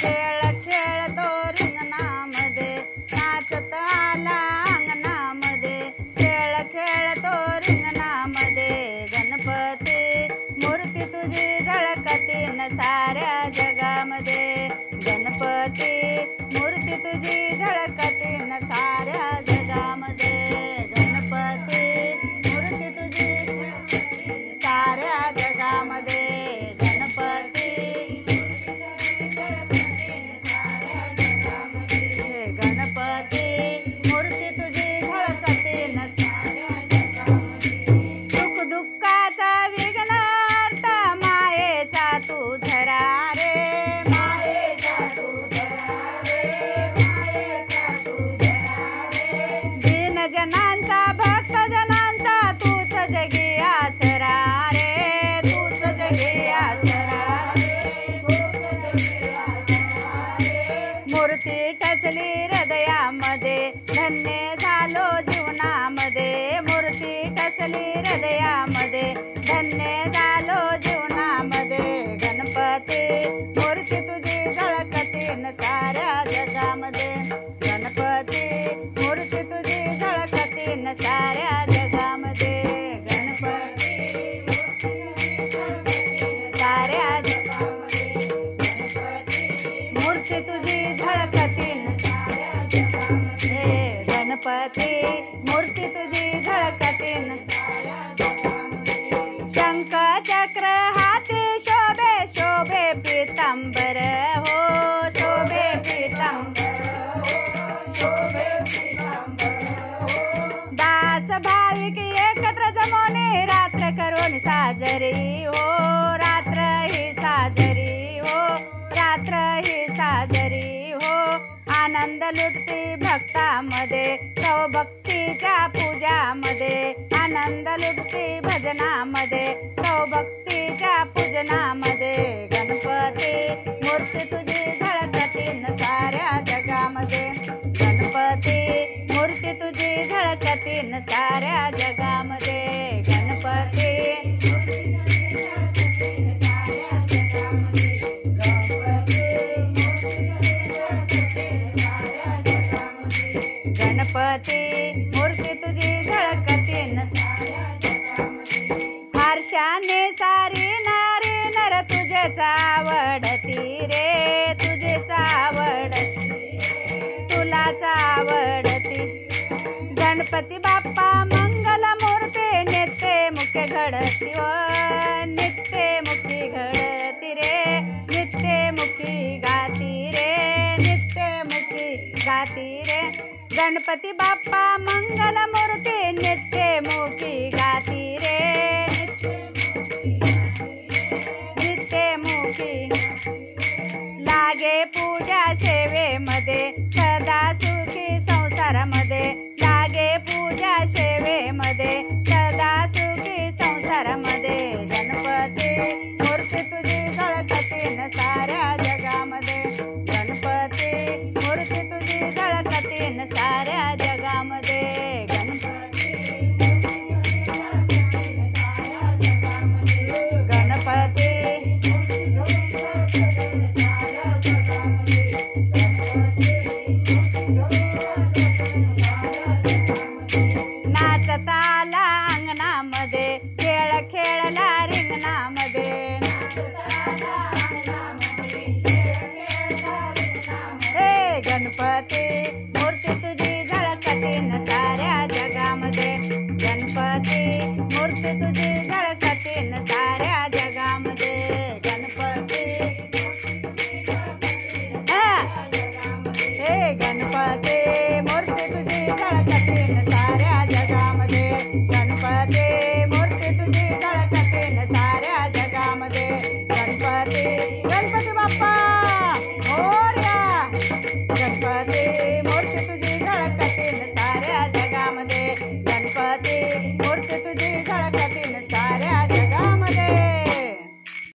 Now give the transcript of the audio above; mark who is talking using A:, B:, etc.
A: खेळ खेळतो रिंगणामध्ये नाचत आला अंगणामध्ये खेळ खेळतो रिंगणामध्ये गणपती मूर्ती तुझी झळकतीन साऱ्या जगामध्ये गणपती मूर्ती तुझी झळकतीन साऱ्या जगामध्ये गणपती मूर्ती तुझी साऱ्या जगामध्ये गणपती गणपती मूर्ती तुझी झळकतीन साऱ्या जगामध्ये सुख दुःखाचा विघ्नहर्ता मायेचा तू धरा रे मायेचा तू धरा रे मायेचा तू धरा रे दीन जनांचा भक्त जनांचा तूच जगी आसरा रे तूच जगी आसरा रे मूर्ती टचली हृदयामध्ये धन्य झालो जीवनामध्ये मूर्ती टचली हृदयामध्ये धन्य झालो जीवनामध्ये गणपती मूर्ती तुझी झळकतीन साऱ्या जगामध्ये गणपती मूर्ती तुझी झळकतीन साऱ्या जगामध्ये गणपती साऱ्या जगामध्ये मूर्ती तुझी झळकतीन साऱ्या जगामध्ये गणपती मूर्ती तुझी झळकतीन साऱ्या जगामध्ये शंख चक्र हाती शोभे शोभे पीतांबर हो शोभे पीतांबर शोभे पीतांबर दास भाविक एकत्र जमोने रात्र करून साजरी हो रात्र ही साजरी हो रात्र ही साजरी हो आनंद लुटती भक्तामध्ये सौभक्तीच्या पूजामध्ये आनंद लुटती भजनामध्ये सौभक्तीच्या पूजनामध्ये गणपती मूर्ती तुझी झळकतीन साऱ्या जगामध्ये गणपती मूर्ती तुझी झळकतीन साऱ्या जगामध्ये गणपती गणपती मूर्ती तुझी झळकतीन साऱ्या जगामध्ये हर्षाने सारी नारी नर तुझेच आवडती रे तुझेच आवडती तुलाच आवडती गणपती बाप्पा मंगल मूर्ती नित्य मुख्य घडती व नित्य मुखी घडती रे नित्य मुखी गाती रे नित्य मुखी गाती रे गणपती बाप्पा मंगल मूर्ती नित्य मुखी गाती रे नित्य मुखी लागे पूजा सेवेमध्ये सदा सुखी संसारामध्ये लागे पूजा सेवेमध्ये सदा सुखी संसारामध्ये गणपती मूर्ती तुझी झळकतीन साऱ्या जगामध्ये गणपती मूर्ती तुझी झळकतीन साऱ्या जगामध्ये गणपती गणपती नाचत आला अंगणामध्ये खेळ खेळला रिंगणामध्ये हे गणपती मूर्ती तुझी झळकतीन साऱ्या जगामध्ये गणपती मूर्ती तुझी झळकतीन साऱ्या जगामध्ये गणपती हे गणपती मूर्ती तुझी झळकतीन